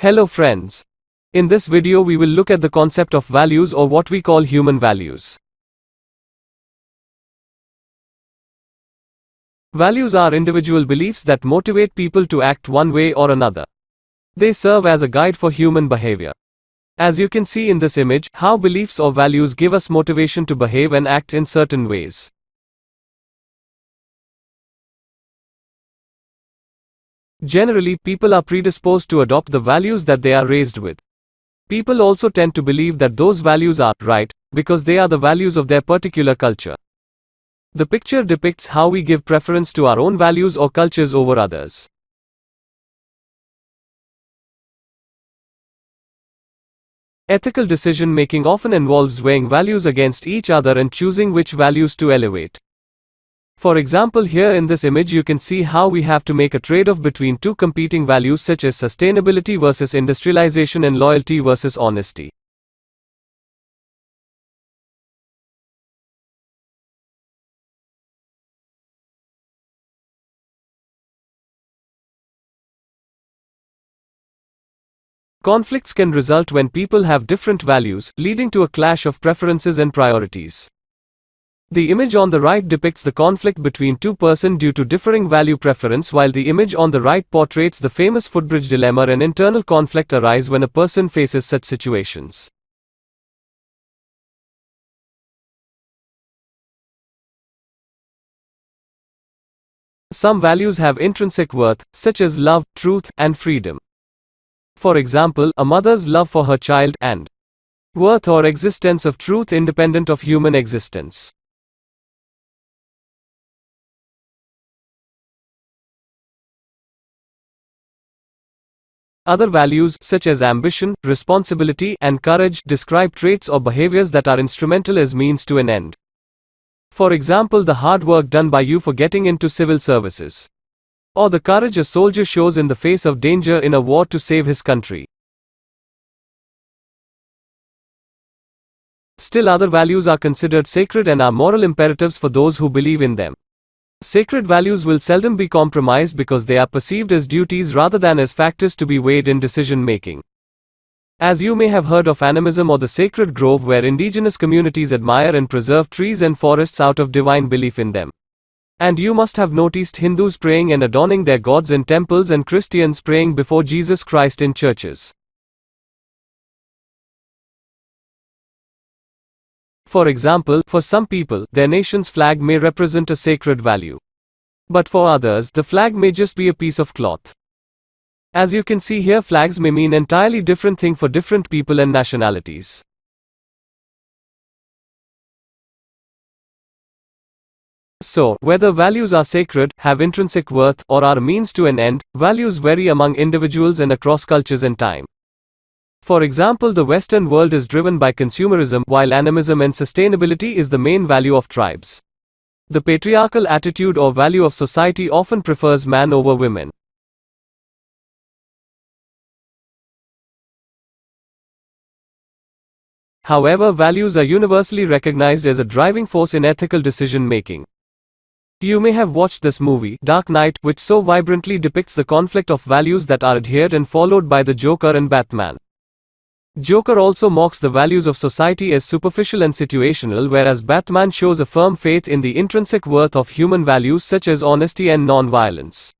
Hello friends. In this video we will look at the concept of values, or what we call human values. Values are individual beliefs that motivate people to act one way or another. They serve as a guide for human behavior. As you can see in this image, how beliefs or values give us motivation to behave and act in certain ways. Generally, people are predisposed to adopt the values that they are raised with. People also tend to believe that those values are right, because they are the values of their particular culture. The picture depicts how we give preference to our own values or cultures over others. Ethical decision-making often involves weighing values against each other and choosing which values to elevate. For example, here in this image you can see how we have to make a trade-off between two competing values such as sustainability versus industrialization and loyalty versus honesty. Conflicts can result when people have different values, leading to a clash of preferences and priorities. The image on the right depicts the conflict between two persons due to differing value preference, while the image on the right portrays the famous footbridge dilemma. An internal conflict arises when a person faces such situations. Some values have intrinsic worth, such as love, truth, and freedom. For example, a mother's love for her child, and worth or existence of truth independent of human existence. Other values, such as ambition, responsibility, and courage, describe traits or behaviors that are instrumental as means to an end. For example, the hard work done by you for getting into civil services, or the courage a soldier shows in the face of danger in a war to save his country. Still, other values are considered sacred and are moral imperatives for those who believe in them. Sacred values will seldom be compromised because they are perceived as duties rather than as factors to be weighed in decision making. As you may have heard of animism or the sacred grove, where indigenous communities admire and preserve trees and forests out of divine belief in them. And you must have noticed Hindus praying and adorning their gods in temples and Christians praying before Jesus Christ in churches. For example, for some people, their nation's flag may represent a sacred value. But for others, the flag may just be a piece of cloth. As you can see here, flags may mean entirely different thing for different people and nationalities. So, whether values are sacred, have intrinsic worth, or are a means to an end, values vary among individuals and across cultures and time. For example, the Western world is driven by consumerism, while animism and sustainability is the main value of tribes. The patriarchal attitude or value of society often prefers man over women. However, values are universally recognized as a driving force in ethical decision making. You may have watched this movie, Dark Knight, which so vibrantly depicts the conflict of values that are adhered and followed by the Joker and Batman. Joker also mocks the values of society as superficial and situational, whereas Batman shows a firm faith in the intrinsic worth of human values such as honesty and non-violence.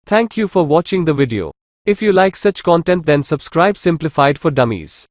Thank you for watching the video. If you like such content, then subscribe Simplified for Dummies.